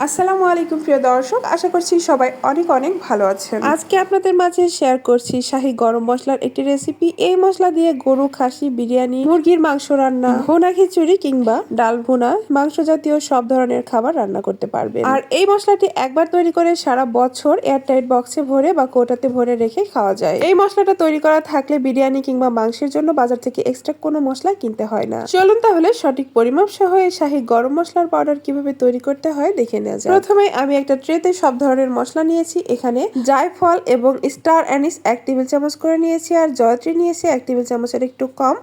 আসসালামু আলাইকুম প্রিয় দর্শক, আশা করছি সবাই অনেক অনেক ভালো আছেন। আজকে আপনাদের মাঝে শেয়ার করছি শাহী গরম মশলার একটি রেসিপি। এই মশলা দিয়ে গরু, খাসি, বিরিয়ানি, মুরগির মাংস রান্না, ভুনা খিচুড়ি কিংবা ডাল ভুনা, মাংস জাতীয় সব ধরনের খাবার রান্না করতে পারবেন। আর এই মশলাটি একবার তৈরি করে সারা বছর এয়ারটাইট বক্সে ভরে বা কৌটাতে ভরে রেখে খাওয়া যায়। এই মশলাটা তৈরি করা থাকলে বিরিয়ানি কিংবা মাংসের জন্য বাজার থেকে এক্সট্রা কোনো মশলা কিনতে হয় না। চলুন তাহলে সঠিক পরিমাপ সহ এই শাহী গরম মশলার পাউডার কিভাবে তৈরি করতে হয় দেখে নেওয়া যাক। প্রথমে আমি একটা ট্রেতে সব ধরনের মশলা নিয়েছি। এখানে জায়ফল এবং স্টার অ্যানিস 1 টেবিল চামচ করে নিয়েছি, আর জয়ত্রী নিয়েছি 1 টেবিল চামচের একটু কম,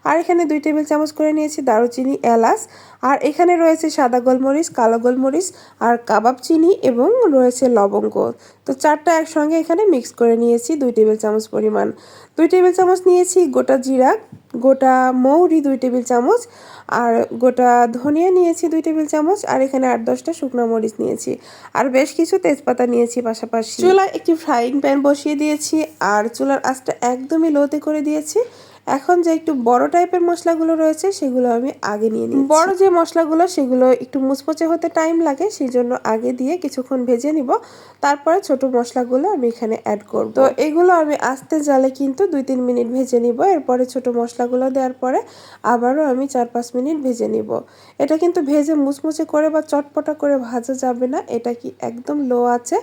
আর এখানে 2 টেবিল চামচ করে নিয়েছি দারুচিনি, এলাচ, আর এখানে রয়েছে সাদা গোলমরিচ, কালো গোলমরিচ, আর কাবাব চিনি এবং রয়েছে লবঙ্গ। তো চারটা একসঙ্গে এখানে মিক্স করে নিয়েছি 2 টেবিল চামচ পরিমাণ। 2 টেবিল চামচ নিয়েছি গোটা জিরা, গোটা মৌরি 2 টেবিল চামচ, আর গোটা ধনিয়া নিয়েছি 2 টেবিল চামচ, আর এখানে 8-10টা শুকনো মরিচ নিয়েছি, আর বেশ কিছু তেজপাতা নিয়েছি পাশাপাশি। চুলায় একটি ফ্রাইং প্যান বসিয়ে দিয়েছি, আর চুলার আঁচটা একদমই লোতে করে দিয়েছি। এখন যে একটু বড় টাইপের মশলাগুলো রয়েছে সেগুলো আমি আগে নিয়ে নিচ্ছি। বড় যে মশলাগুলো সেগুলো একটু মুচমুচে হতে টাইম লাগে, সেই জন্য আগে দিয়ে কিছুক্ষণ ভেজে নিব, তারপরে ছোট মশলাগুলো আমি এখানে অ্যাড করব। তো এগুলো আমি আস্তে জালে কিন্তু 2-3 মিনিট ভেজে নিব। এরপরে ছোট মশলাগুলো দেওয়ার পরে আবারও আমি 4-5 মিনিট ভেজে নিব। এটা কিন্তু ভেজে মুচমুচে করে বা চটপটা করে ভাজা যাবে না, এটা কি একদম লো আছে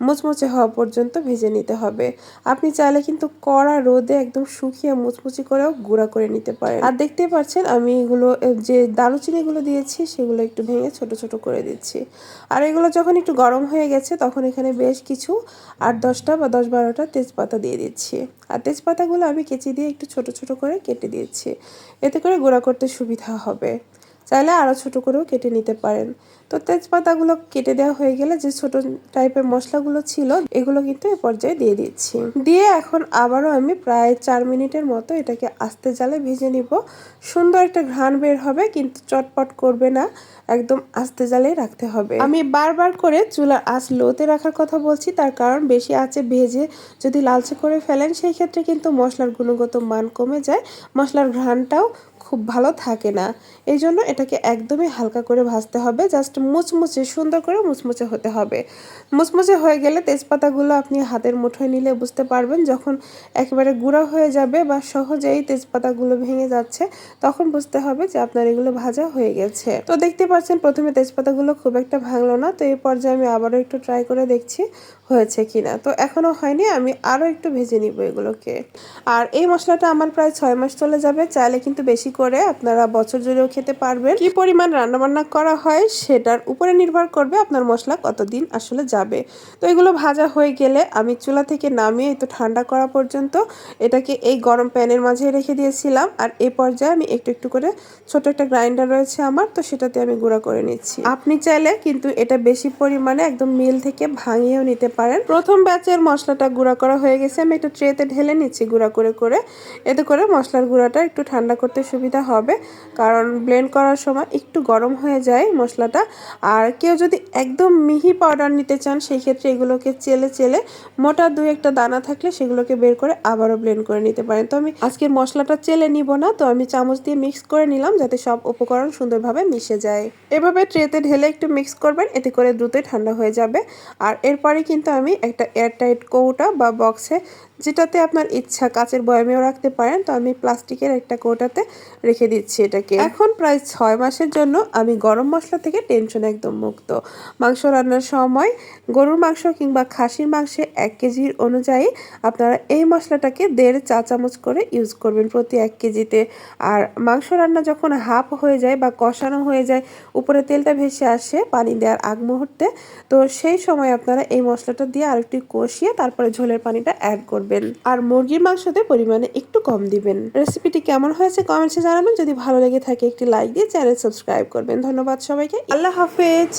মুচমুচে হওয়া পর্যন্ত ভেজে নিতে হবে। আপনি চাইলে কিন্তু কড়া রোদে একদম শুকিয়ে মুচমুচি করেও গুঁড়া করে নিতে পারেন। আর দেখতেই পাচ্ছেন আমি এগুলো যে দারুচিনিগুলো দিয়েছি সেগুলো একটু ভেঙে ছোট ছোট করে দিচ্ছি। আর এগুলো যখন একটু গরম হয়ে গেছে তখন এখানে বেশ কিছু 8-10টা বা 10-12টা তেজপাতা দিয়ে দিচ্ছি। আর তেজপাতাগুলো আমি কেচি দিয়ে একটু ছোট ছোট করে কেটে দিচ্ছি, এতে করে গুঁড়া করতে সুবিধা হবে। চাইলে আরও ছোট করেও কেটে নিতে পারেন। তো তেজপাতাগুলো কেটে দেওয়া হয়ে গেলে যে ছোট টাইপের মশলাগুলো ছিল এগুলো কিন্তু এ পর্যায়ে দিয়ে দিচ্ছি। দিয়ে এখন আবারও আমি প্রায় 4 মিনিটের মতো এটাকে আস্তে জালে ভেজে নিব। সুন্দর একটা ঘ্রাণ বের হবে, কিন্তু চটপট করবে না, একদম আস্তে জালেই রাখতে হবে। আমি বারবার করে চুলার আঁচ লোতে রাখার কথা বলছি, তার কারণ বেশি আঁচে ভেজে যদি লালচে করে ফেলেন সেই ক্ষেত্রে কিন্তু মশলার গুণগত মান কমে যায়, মশলার ঘ্রাণটাও খুব ভালো থাকে না। এই জন্য এটাকে একদমই হালকা করে ভাজতে হবে, জাস্ট মুচমুচে সুন্দর করে মুচমুচে হতে হবে। মুচমুচে হয়ে গেলে তেজপাতাগুলো আপনি হাতের মুঠোয় নিলে বুঝতে পারবেন, যখন একেবারে গুঁড়া হয়ে যাবে বা সহজেই তেজপাতাগুলো ভেঙে যাচ্ছে তখন বুঝতে হবে যে আপনার এগুলো ভাজা হয়ে গেছে। তো দেখতে পাচ্ছেন প্রথমে তেজপাতাগুলো খুব একটা ভাঙলো না, তো এই পর্যায়ে আমি আবারও একটু ট্রাই করে দেখছি হয়েছে কিনা। তো এখনো হয়নি, আমি আরও একটু ভেজে নিব এগুলোকে। আর এই মশলাটা আমার প্রায় 6 মাস চলে যাবে, চাইলে কিন্তু বেশি করে আপনারা বছর জুড়েও খেতে পারবেন। কি পরিমাণ রান্নাবান্না করা হয় সেটার উপরে নির্ভর করবে আপনার মশলা কতদিন আসলে যাবে। তো এগুলো ভাজা হয়ে গেলে আমি চুলা থেকে নামিয়ে একটু ঠান্ডা করা পর্যন্ত এটাকে এই গরম প্যানের মাঝে রেখে দিয়েছিলাম। আর এই পর্যায়ে আমি একটু একটু করে ছোট একটা গ্রাইন্ডার রয়েছে আমার, তো সেটাতে আমি গুঁড়া করে নিচ্ছি। আপনি চাইলে কিন্তু এটা বেশি পরিমাণে একদম মিল থেকে ভাঙিয়েও নিতে পারেন। প্রথম ব্যাচের মশলাটা গুঁড়া করা হয়ে গেছে, আমি একটা ট্রেতে ঢেলে নিচ্ছি গুঁড়া করে করে। এতে করে মশলার গুঁড়াটা একটু ঠান্ডা করতে সুবিধা হবে, কারণ ব্লেন্ড করার সময় একটু গরম হয়ে যায় মশলাটা। আর কেউ যদি একদম মিহি পাউডার নিতে চান সেই ক্ষেত্রে এগুলোকে চেলে চেলে মোটা 2-1টা দানা থাকলে সেগুলোকে বের করে আবারও ব্লেন্ড করে নিতে পারেন। তো আমি আজকে মশলাটা চেলে নিব না, তো আমি চামচ দিয়ে মিক্স করে নিলাম যাতে সব উপকরণ সুন্দরভাবে মিশে যায়। এভাবে ট্রেতে ঢেলে একটু মিক্স করবেন, এতে করে দ্রুতই ঠান্ডা হয়ে যাবে। আর এরপরে কিন্তু আমি একটা এয়ারটাইট কৌটা বা বক্সে, যেটাতে আপনার ইচ্ছা কাচের বয়ামেও রাখতে পারেন, তো আমি প্লাস্টিকের একটা কৌটাতে রেখে দিচ্ছি এটাকে। এখন প্রায় 6 মাসের জন্য আমি গরম মশলা থেকে টেনশন একদম মুক্ত। মাংস রান্নার সময় গরুর মাংস কিংবা খাসির মাংসে 1 কেজির অনুযায়ী আপনারা এই মশলাটাকে 1.5 চা চামচ করে ইউজ করবেন প্রতি 1 কেজিতে। আর মাংস রান্না যখন হাফ হয়ে যায় বা কষানো হয়ে যায়, উপরে তেলটা ভেসে আসে পানি দেওয়ার আগ মুহূর্তে, তো সেই সময় আপনারা এই মশলাটা দিয়ে আরেকটু কষিয়ে তারপরে ঝোলের পানিটা অ্যাড করবেন। আর মুরগির মাংসতে পরিমাণে একটু কম দিবেন। রেসিপিটি কেমন হয়েছে কমেন্টসে জানাবেন। যদি ভালো লেগে থাকে একটি লাইক দিয়ে চ্যানেল সাবস্ক্রাইব করবেন। ধন্যবাদ সবাইকে, আল্লাহ হাফেজ।